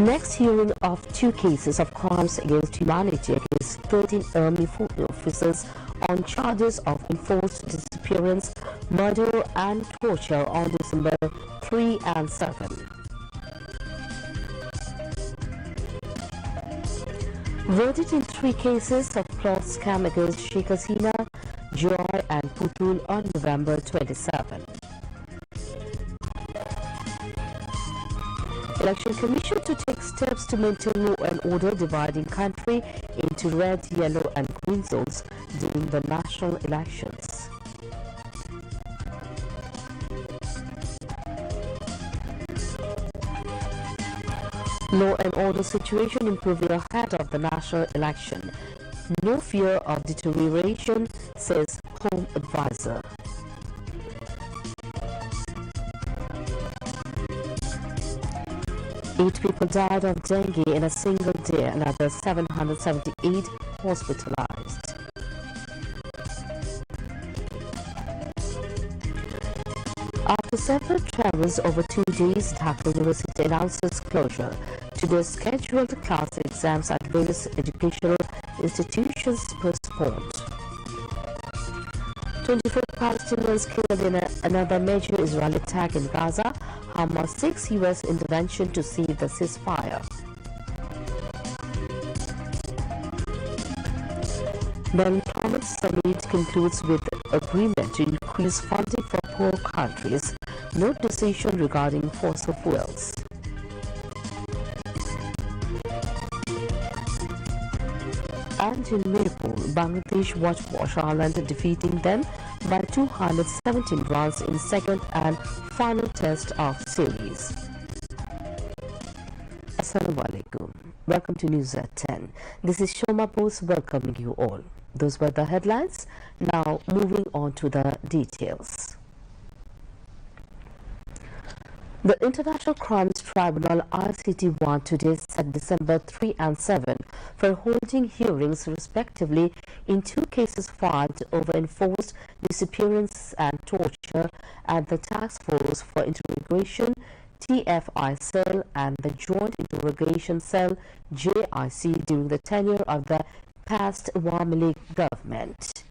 next hearing of 2 cases of crimes against humanity against 13 army officers on charges of enforced disappearance, murder and torture on December 3 and 7. Verdict in 3 cases of plot scam against Sheikh Hasina, Joy and Putul on November 27. Election Commission to take steps to maintain law and order, dividing country into red, yellow and green zones during the national elections. Law and order situation improving ahead of the national election. No fear of deterioration, says Home Advisor. Eight people died of dengue in a single day, another 778 hospitalized. After several travels over 2 days, Dhaka University announces closure. Today's scheduled class exams at various educational institutions postponed. 24 Palestinians killed in another major Israeli attack in Gaza. Hamas 6 U.S. intervention to save the ceasefire. The Employment Summit concludes with agreement to increase funding for poor countries. No decision regarding fossil fuels. And in Maypur, Bangladesh watch Ireland, defeating them by 217 runs in second and final test of series. Assalamu alaikum. Welcome to News at 10. This is Shoma Bose welcoming you all. Those were the headlines. Now moving on to the details. The International Crimes Tribunal ICT1 today set December 3 and 7 for holding hearings respectively in 2 cases filed over enforced disappearance and torture at the Task Force for Interrogation TFI Cell and the Joint Interrogation Cell JIC during the tenure of the past Awami League government.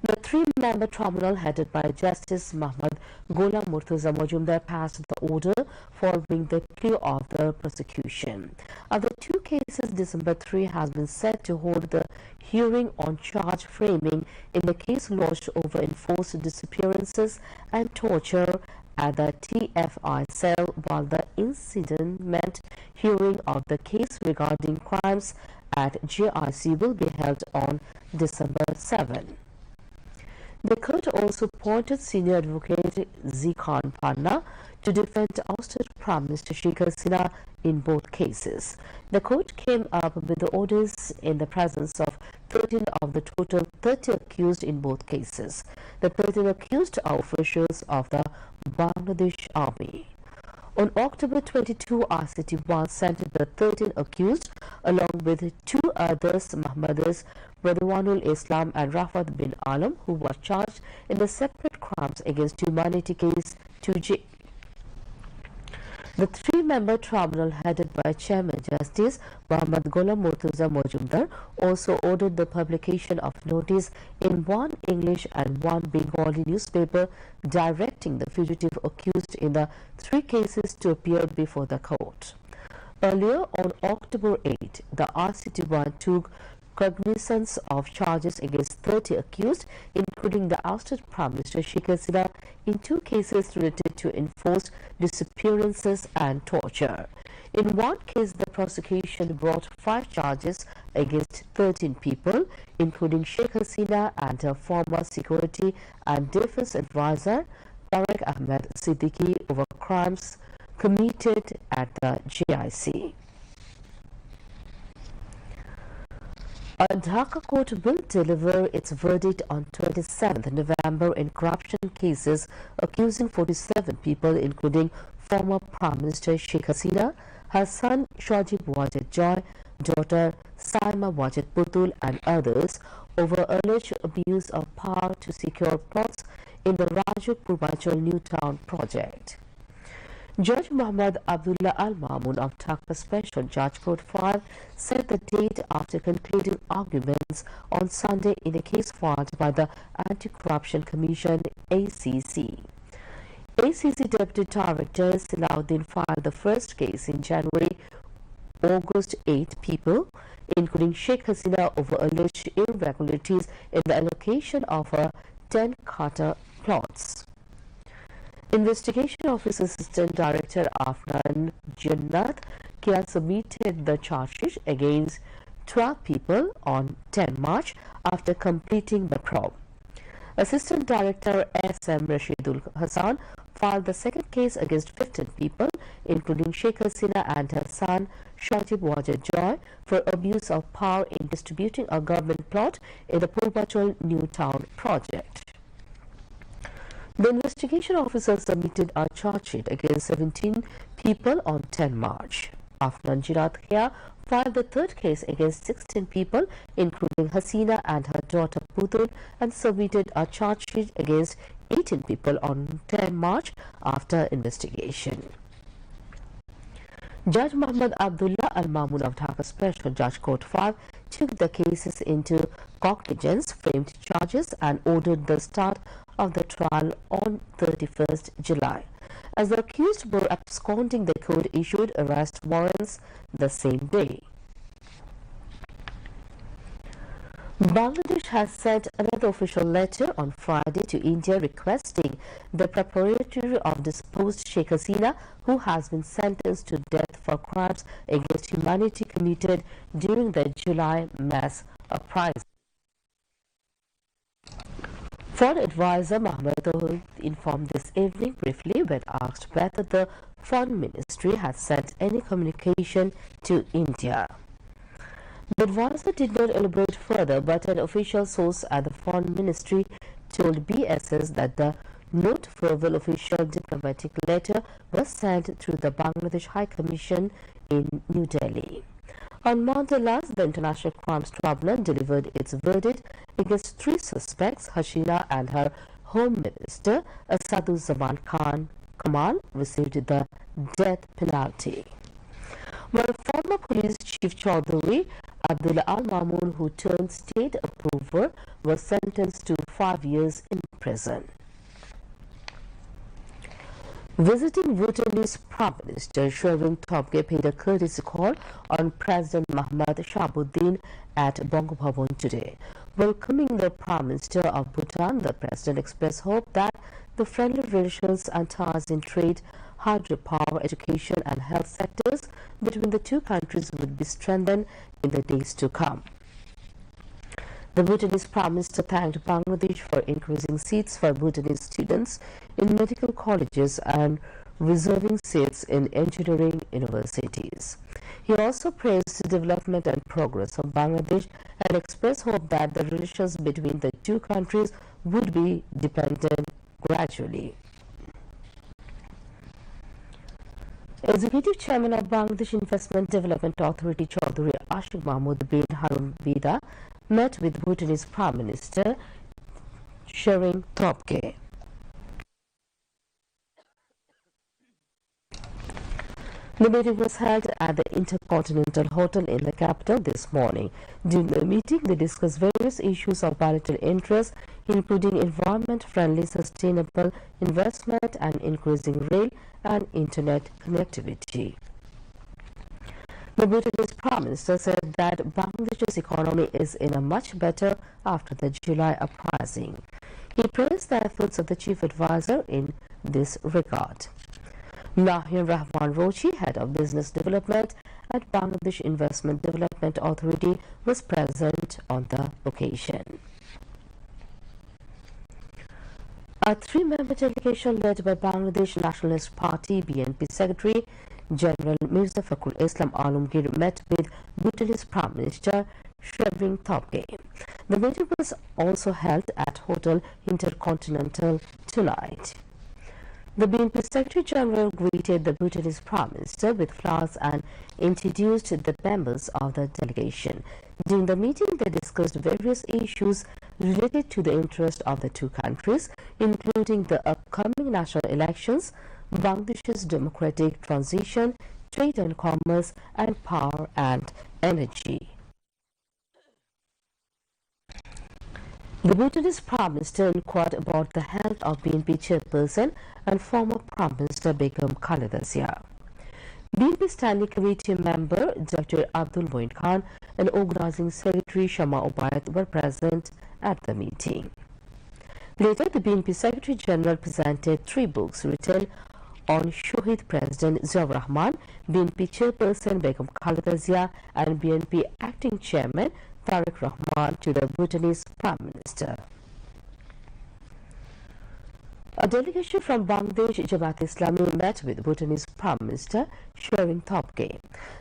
The 3-member tribunal headed by Justice Muhammad Ghulam Murtaza Majumdar passed the order following the plea of the prosecution. Of the 2 cases, December 3 has been set to hold the hearing on charge framing in the case lodged over enforced disappearances and torture at the TFI cell, while the incident hearing of the case regarding crimes at JIC will be held on December 7. The court also appointed senior advocate Khan Panna to defend ousted Prime Minister Sheikh Hasina in both cases. The court came up with the orders in the presence of 13 of the total 30 accused in both cases. The 13 accused are officials of the Bangladesh Army. On October 22, ICT1 sent the 13 accused along with 2 others, Muhammad's Radwanul Islam and Rafat bin Alam, who were charged in the separate crimes against humanity case to jail. The 3-member tribunal headed by Chairman Justice Muhammad Ghulam Murtaza Majumdar also ordered the publication of notice in 1 English and 1 Bengali newspaper directing the fugitive accused in the 3 cases to appear before the court. Earlier on October 8, the ICT1 took cognizance of charges against 30 accused, including the ousted Prime Minister Sheikh Hasina, in 2 cases related to enforced disappearances and torture. In one case, the prosecution brought 5 charges against 13 people, including Sheikh Hasina and her former security and defense advisor, Tariq Ahmed Siddiqui, over crimes committed at the JIC. A Dhaka court will deliver its verdict on 27th November in corruption cases accusing 47 people, including former Prime Minister Sheikh Hasina, her son Shajib Wajid Joy, daughter Saima Wajid Putul and others, over alleged abuse of power to secure plots in the Rajuk Purvachal New Town project. Judge Muhammad Abdullah Al Mamun of Dhaka Special Judge Court 5 set the date after concluding arguments on Sunday in a case filed by the Anti-Corruption Commission ACC. ACC Deputy Director Salahuddin filed the first case in January. August 8 people, including Sheikh Hasina, over alleged irregularities in the allocation of her 10 Qatar plots. Investigation Office Assistant Director Afnan Jannat Kia submitted the charges against 12 people on 10 March after completing the probe. Assistant Director S.M. Rashidul Hassan filed the second case against 15 people, including Sheikh Hasina and her son Shajib Wajid Joy, for abuse of power in distributing a government plot in the Purbatal New Town project. The investigation officer submitted a charge sheet against 17 people on 10 March. Afnan Jirat Khia filed the third case against 16 people, including Hasina and her daughter Putul, and submitted a charge sheet against 18 people on 10 March after investigation. Judge Muhammad Abdullah Al Mamun of Dhaka Special Judge Court 5 took the cases into cognizance, framed charges, and ordered the start of the trial on 31st July. As the accused were absconding, the court issued arrest warrants the same day. Bangladesh has sent another official letter on Friday to India requesting the proprietor of disposed Sheikh Hasina, who has been sentenced to death for crimes against humanity committed during the July mass uprising. Foreign advisor Mohammed informed this evening briefly when asked whether the Foreign Ministry has sent any communication to India. The advisor did not elaborate further, but an official source at the Foreign Ministry told BSS that the not verbal official diplomatic letter was sent through the Bangladesh High Commission in New Delhi. On Monday last, the International Crimes Tribunal delivered its verdict against 3 suspects. Hasina and her Home Minister, Asaduzaman Khan Kamal, received the death penalty, while former police chief Chaudhary Abdullah Al Mamun, who turned state approver, was sentenced to 5 years in prison. Visiting Bhutanese Prime Minister Sherwin Tobgay paid a courtesy call on President Mohammad Shahabuddin at Bangabhavan today. Welcoming the Prime Minister of Bhutan, the President expressed hope that the friendly relations and ties in trade, hydropower, education and health sectors between the two countries would be strengthened in the days to come. The Bhutanese Prime Minister thanked Bangladesh for increasing seats for Bhutanese students in medical colleges and reserving seats in engineering universities. He also praised the development and progress of Bangladesh and expressed hope that the relations between the two countries would be deepened gradually. Executive Chairman of Bangladesh Investment Development Authority Chaudhry Ashik Mahmood bin Harun Bida met with Bhutanese Prime Minister Sherwin Tobgay. The meeting was held at the Intercontinental Hotel in the capital this morning. During the meeting, they discussed various issues of bilateral interest, including environment-friendly, sustainable investment and increasing rail and internet connectivity. The Bhutanese Prime Minister said that Bangladesh's economy is in a much better after the July uprising. He praised the efforts of the chief advisor in this regard. Nahian Rahman Rochi, head of business development at Bangladesh Investment Development Authority, was present on the occasion. A 3-member delegation led by Bangladesh Nationalist Party BNP Secretary General Mirza Fakhrul Islam Alamgir met with Bhutanese Prime Minister Sherwin Tobgay. The meeting was also held at Hotel Intercontinental tonight. The BNP Secretary General greeted the Bhutanese Prime Minister with flowers and introduced the members of the delegation. During the meeting, they discussed various issues related to the interest of the two countries, including the upcoming national elections, Bangladesh's democratic transition, trade and commerce, and power and energy. The Bhutanese Prime Minister inquired about the health of BNP chairperson and former Prime Minister Begum Khaleda Zia. BNP Standing Committee member Dr. Abdul Moin Khan and Organizing Secretary Shama Obayat were present at the meeting. Later, the BNP Secretary General presented 3 books written on Shohid President Ziaur Rahman, BNP Chairperson Begum Khaleda Zia, and BNP Acting Chairman Tariq Rahman to the Bhutanese Prime Minister. A delegation from Bangladesh Jamaat-e-Islami met with Bhutanese Prime Minister Sherin Topke.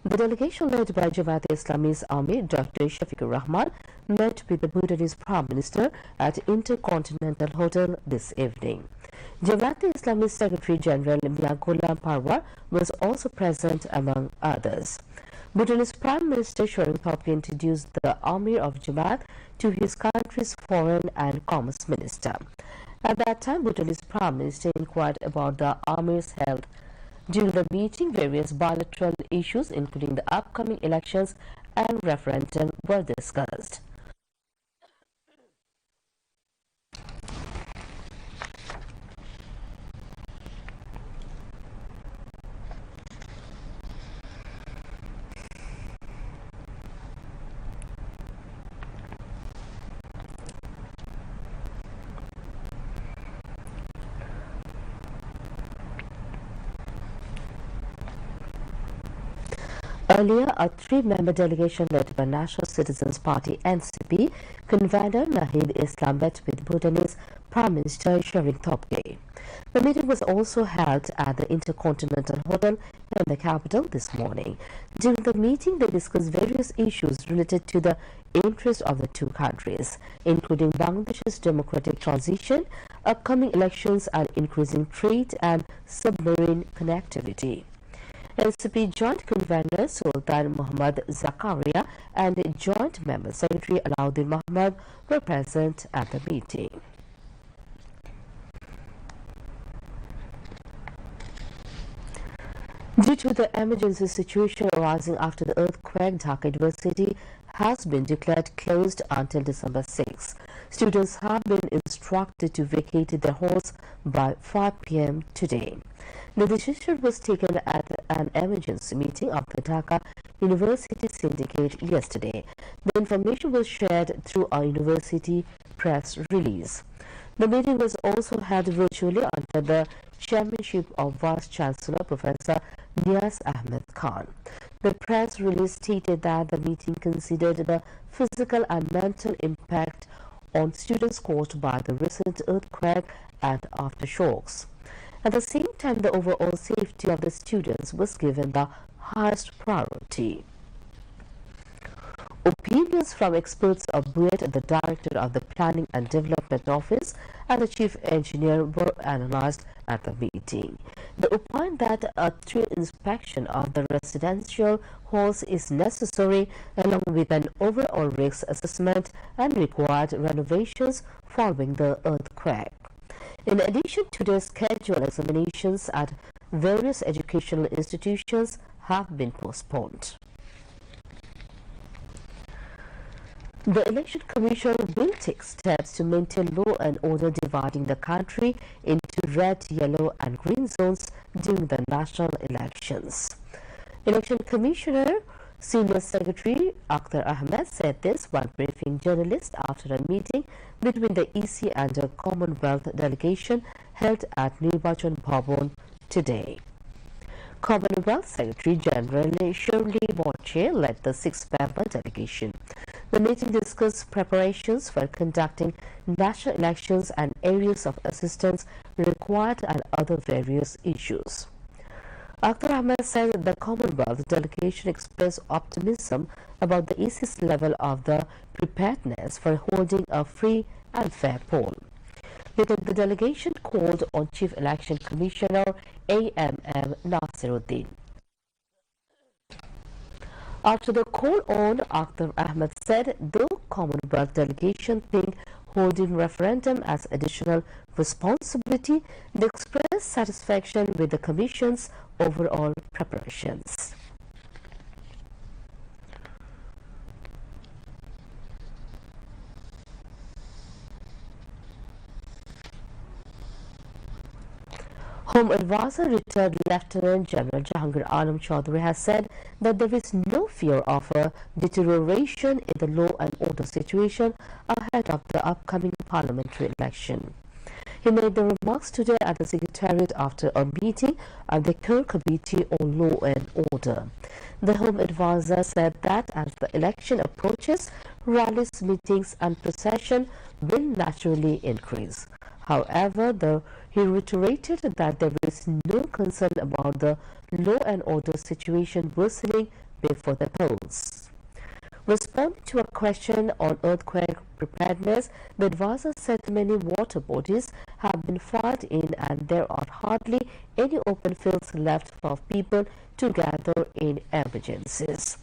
The delegation led by Jamaat-e-Islami's Amir Dr. Shafiqur Rahman met with the Bhutanese Prime Minister at Intercontinental Hotel this evening. Jamaat-e-Islami's Secretary General Mia Ghulam Parwar was also present among others. Bhutanese Prime Minister Sherin Topke introduced the Amir of Jamaat to his country's Foreign and Commerce Minister. At that time, Bhutanese Prime Minister inquired about the Amir's health. During the meeting, various bilateral issues, including the upcoming elections and referendum, were discussed. Earlier, a 3-member delegation led by National Citizens Party NCP convener Nahid Islam met with Bhutanese Prime Minister Sherin Topke. The meeting was also held at the Intercontinental Hotel in the capital this morning. During the meeting, they discussed various issues related to the interests of the two countries, including Bangladesh's democratic transition, upcoming elections, and increasing trade and submarine connectivity. NCP Joint Convener Sultan Muhammad Zakaria and Joint Member Secretary Alauddin Muhammad were present at the meeting. Due to the emergency situation arising after the earthquake, Dhaka University has been declared closed until December 6. Students have been instructed to vacate their halls by 5 p.m. today. The decision was taken at an emergency meeting of the Dhaka University Syndicate yesterday. The information was shared through a university press release. The meeting was also held virtually under the chairmanship of Vice Chancellor Professor Niaz Ahmed Khan. The press release stated that the meeting considered the physical and mental impact on students caused by the recent earthquake and aftershocks. At the same time, the overall safety of the students was given the highest priority. Opinions from experts of BUET, the Director of the Planning and Development Office, and the Chief Engineer were analyzed at the meeting. They opined that a thorough inspection of the residential halls is necessary, along with an overall risk assessment and required renovations following the earthquake. In addition to the scheduled examinations at various educational institutions have been postponed. The Election Commission will take steps to maintain law and order, dividing the country into red, yellow and green zones during the national elections. Election Commissioner Senior Secretary Akhtar Ahmed said this while briefing journalists after a meeting between the EC and the Commonwealth delegation held at Nirbachan Bhavan today. Commonwealth Secretary General Shirley Morche led the 6-member delegation. The meeting discussed preparations for conducting national elections and areas of assistance required and other various issues. Akhtar Ahmed said the Commonwealth delegation expressed optimism about the EC's level of the preparedness for holding a free and fair poll. Later, the delegation called on Chief Election Commissioner AMM Nasiruddin. After the call on, Akhtar Ahmed said the Commonwealth delegation think holding referendum as additional responsibility, they expressed satisfaction with the Commission's overall preparations. Home Advisor retired Lieutenant General Jahangir Alam Chaudhary has said that there is no fear of a deterioration in the law and order situation ahead of the upcoming parliamentary election. He made the remarks today at the Secretariat after a meeting at the Core Committee on Law and Order. The Home Advisor said that as the election approaches, rallies, meetings and procession will naturally increase. However, he reiterated that there is no concern about the law and order situation worsening before the polls. Responding to a question on earthquake preparedness, the advisor said many water bodies have been fired in and there are hardly any open fields left for people to gather in emergencies.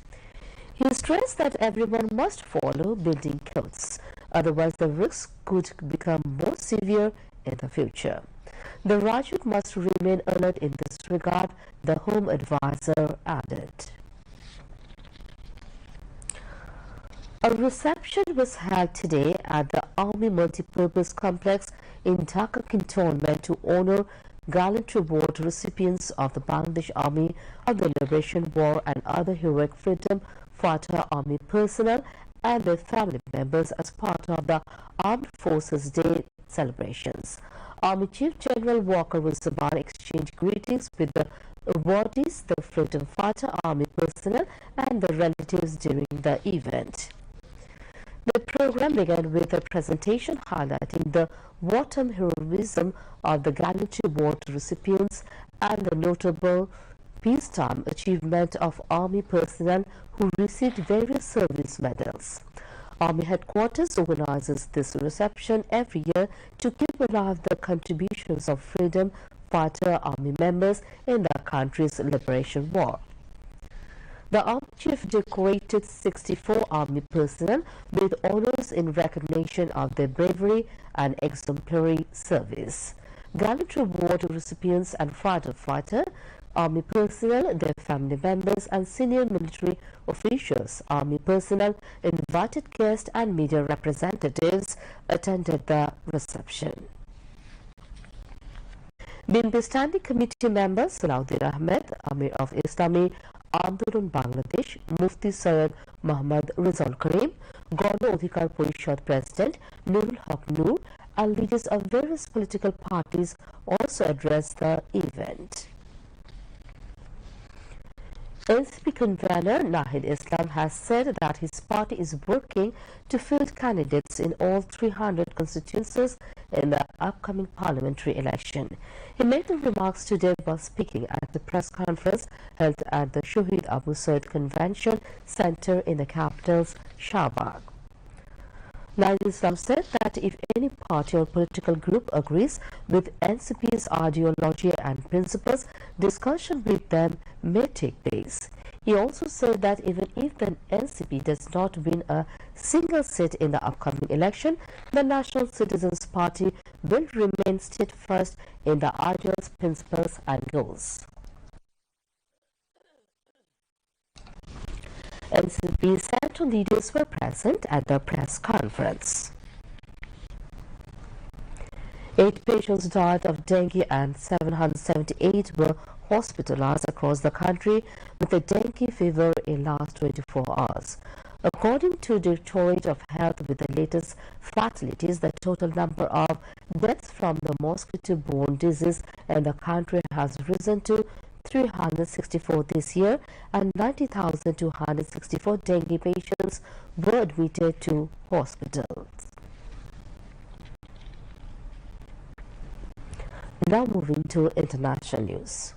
He stressed that everyone must follow building codes, otherwise the risks could become more severe in the future. The Rajut must remain alert in this regard, the Home Advisor added. A reception was held today at the Army Multipurpose Complex in Dhaka Cantonment to honor Gallantry Award recipients of the Bangladesh Army of the Liberation War and other heroic freedom fighter army personnel and their family members as part of the Armed Forces Day celebrations. Army Chief General Walker Wusaban exchanged greetings with the awardees, the freedom fighter army personnel and their relatives during the event. The program began with a presentation highlighting the wartime heroism of the Gallantry Award recipients and the notable peacetime achievement of Army personnel who received various service medals. Army Headquarters organizes this reception every year to keep alive the contributions of freedom fighter army members in the country's liberation war. The Army Chief decorated 64 Army personnel with honors in recognition of their bravery and exemplary service. Gallantry Award recipients and fighter Army personnel, their family members and senior military officials, Army personnel, invited guests and media representatives attended the reception. BNP Standing Committee member Salahuddin Ahmed, Amir of Islami Andolon Bangladesh, Mufti Syed Muhammad Rizal Karim, Gano Adhikar Porishad President Nurul Haq Nur and leaders of various political parties also addressed the event. NCP convener Nahid Islam has said that his party is working to field candidates in all 300 constituencies in the upcoming parliamentary election. He made the remarks today while speaking at the press conference held at the Shohid Abu Said Convention Center in the capital's Shahbag. Nahid Islam said that if any party or political group agrees with NCP's ideology and principles, discussion with them may take place. He also said that even if the NCP does not win a single seat in the upcoming election, the National Citizens Party will remain steadfast in the ideals, principles and goals. NCP central leaders were present at the press conference. 8 patients died of dengue and 778 were hospitalized across the country with a dengue fever in last 24 hours. According to the Directorate of Health, with the latest fatalities, the total number of deaths from the mosquito-borne disease in the country has risen to 364 this year, and 90,264 dengue patients were admitted to hospitals. Now moving to international news.